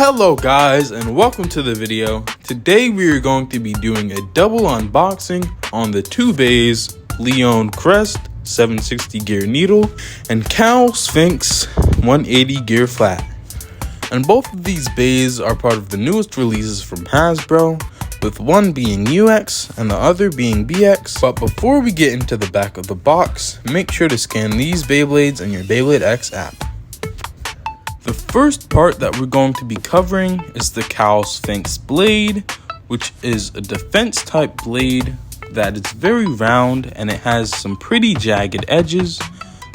Hello guys, and welcome to the video. Today we are going to be doing a double unboxing on the two beys, Leon Crest 760 gear needle and Cowl Sphinx 180 gear flat. And both of these beys are part of the newest releases from Hasbro, with one being UX and the other being BX. But before we get into the back of the box, make sure to scan these Beyblades in your Beyblade X app. The first part that we're going to be covering is the Cowl Sphinx blade, which is a defense type blade that is very round and it has some pretty jagged edges.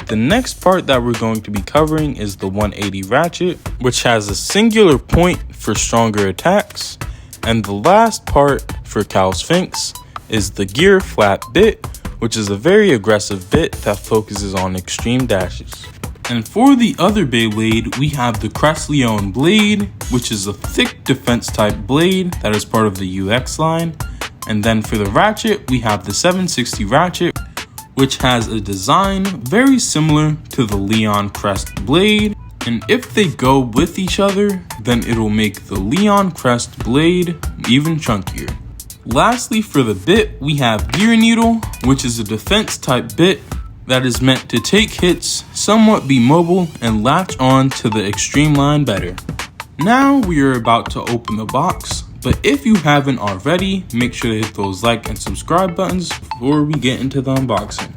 The next part that we're going to be covering is the 180 ratchet, which has a singular point for stronger attacks. And the last part for Cowl Sphinx is the gear flat bit, which is a very aggressive bit that focuses on extreme dashes. And for the other Beyblade, we have the Crest Leon blade, which is a thick defense type blade that is part of the UX line. And then for the ratchet, we have the 760 ratchet, which has a design very similar to the Leon Crest blade. And if they go with each other, then it'll make the Leon Crest blade even chunkier. Lastly, for the bit, we have Gear Needle, which is a defense type bit that is meant to take hits, somewhat be mobile, and latch on to the extreme line better. Now we are about to open the box, but if you haven't already, make sure to hit those like and subscribe buttons before we get into the unboxing.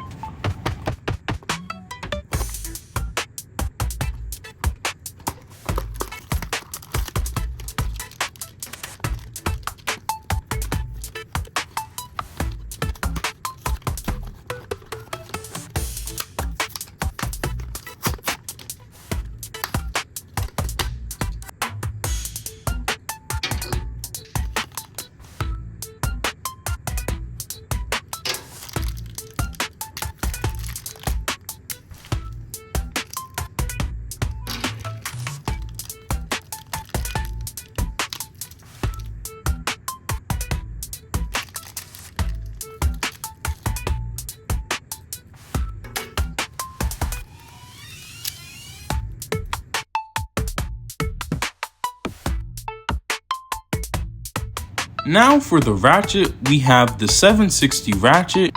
Now for the ratchet, we have the 760 ratchet,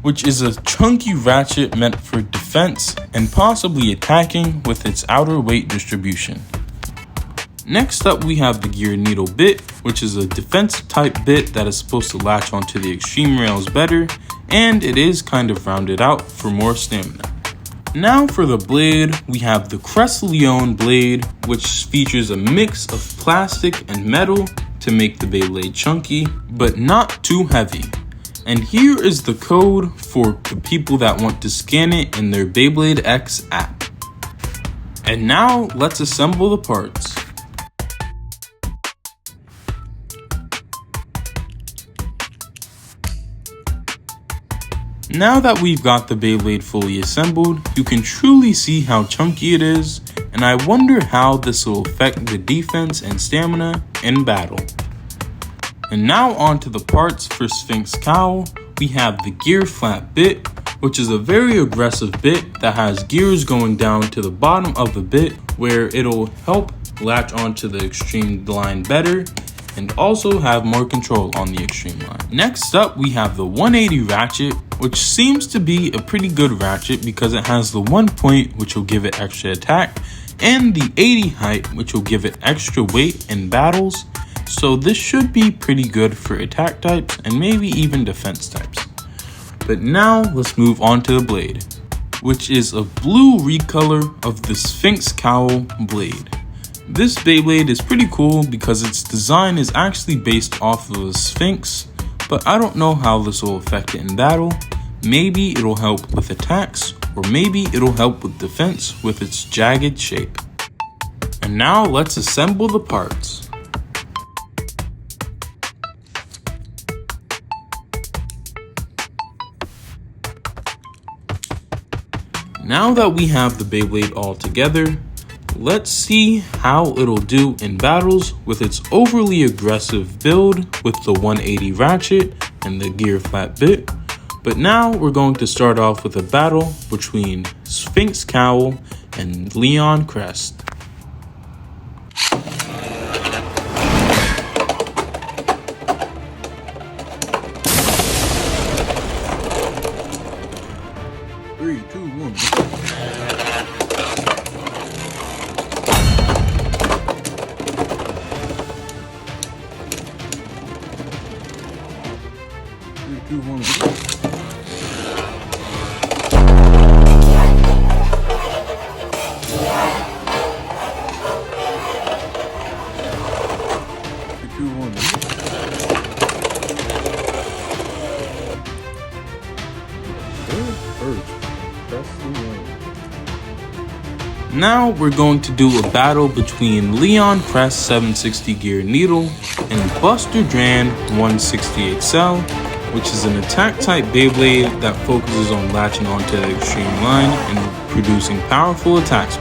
which is a chunky ratchet meant for defense and possibly attacking with its outer weight distribution. Next up, we have the Gear Needle bit, which is a defense type bit that is supposed to latch onto the extreme rails better, and it is kind of rounded out for more stamina. Now for the blade, we have the Crest Leon blade, which features a mix of plastic and metal to make the Beyblade chunky, but not too heavy. And here is the code for the people that want to scan it in their Beyblade X app. And now let's assemble the parts. Now that we've got the Beyblade fully assembled, you can truly see how chunky it is, and I wonder how this will affect the defense and stamina in battle. And now onto the parts for Sphinx Cowl. We have the gear flat bit, which is a very aggressive bit that has gears going down to the bottom of the bit, where it'll help latch onto the extreme line better and also have more control on the extreme line. Next up, we have the 180 ratchet, which seems to be a pretty good ratchet because it has the 1 point, which will give it extra attack, and the 80 height, which will give it extra weight in battles. So this should be pretty good for attack types and maybe even defense types. But now let's move on to the blade, which is a blue recolor of the Sphinx Cowl blade. This Beyblade is pretty cool because its design is actually based off of a Sphinx, but I don't know how this will affect it in battle. Maybe it'll help with attacks, or maybe it'll help with defense with its jagged shape. And now let's assemble the parts. Now that we have the Beyblade all together, let's see how it'll do in battles with its overly aggressive build with the 180 ratchet and the gear flat bit. But now we're going to start off with a battle between Sphinx Cowl and Leon Crest. 3, 2, 1. 3, 2, 1. Now we're going to do a battle between Leon Crest 760 Gear Needle and Buster Dran 160 XL, which is an attack type Beyblade that focuses on latching onto the extreme line and producing powerful attacks.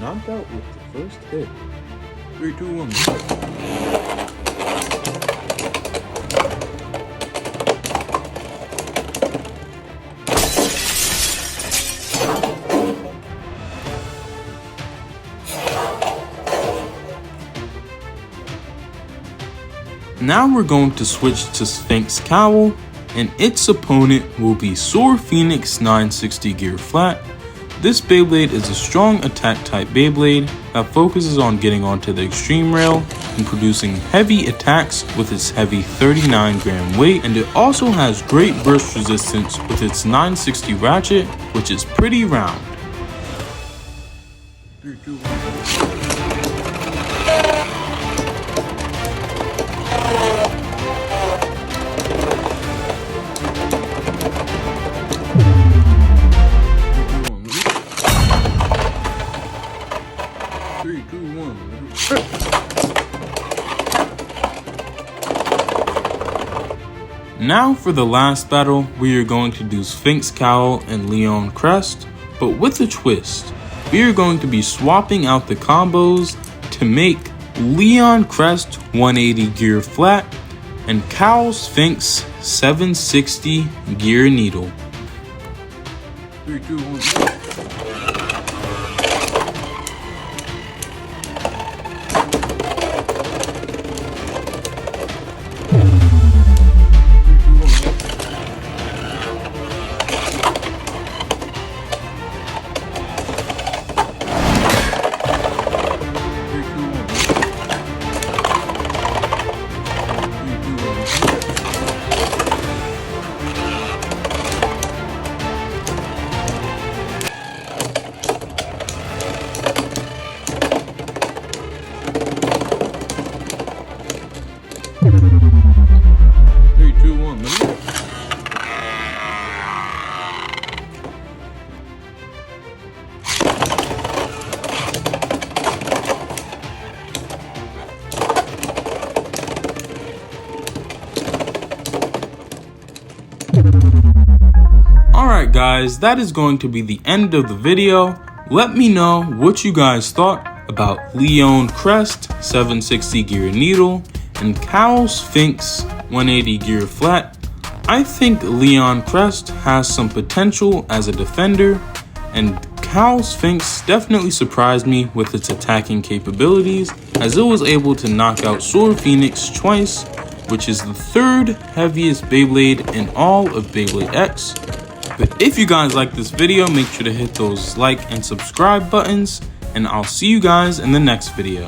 Knocked out with the first hit. 3, 2, 1. Now we're going to switch to Sphinx Cowl, and its opponent will be Soar Phoenix 960 Gear Flat. This Beyblade is a strong attack type Beyblade that focuses on getting onto the extreme rail and producing heavy attacks with its heavy 39 gram weight, and it also has great burst resistance with its 960 ratchet, which is pretty round. 3, 2, 1. Now for the last battle, we are going to do Sphinx Cowl and Leon Crest, but with a twist. We are going to be swapping out the combos to make Leon Crest 180 Gear Flat and Cowl Sphinx 760 Gear Needle. 3, 2, 1. Alright guys, that is going to be the end of the video. Let me know what you guys thought about Leon Crest 760 Gear Needle and Cowl Sphinx 180 Gear Flat. I think Leon Crest has some potential as a defender, and Cowl Sphinx definitely surprised me with its attacking capabilities, as it was able to knock out Soar Phoenix twice, which is the third heaviest Beyblade in all of Beyblade X. But if you guys like this video, make sure to hit those like and subscribe buttons, and I'll see you guys in the next video.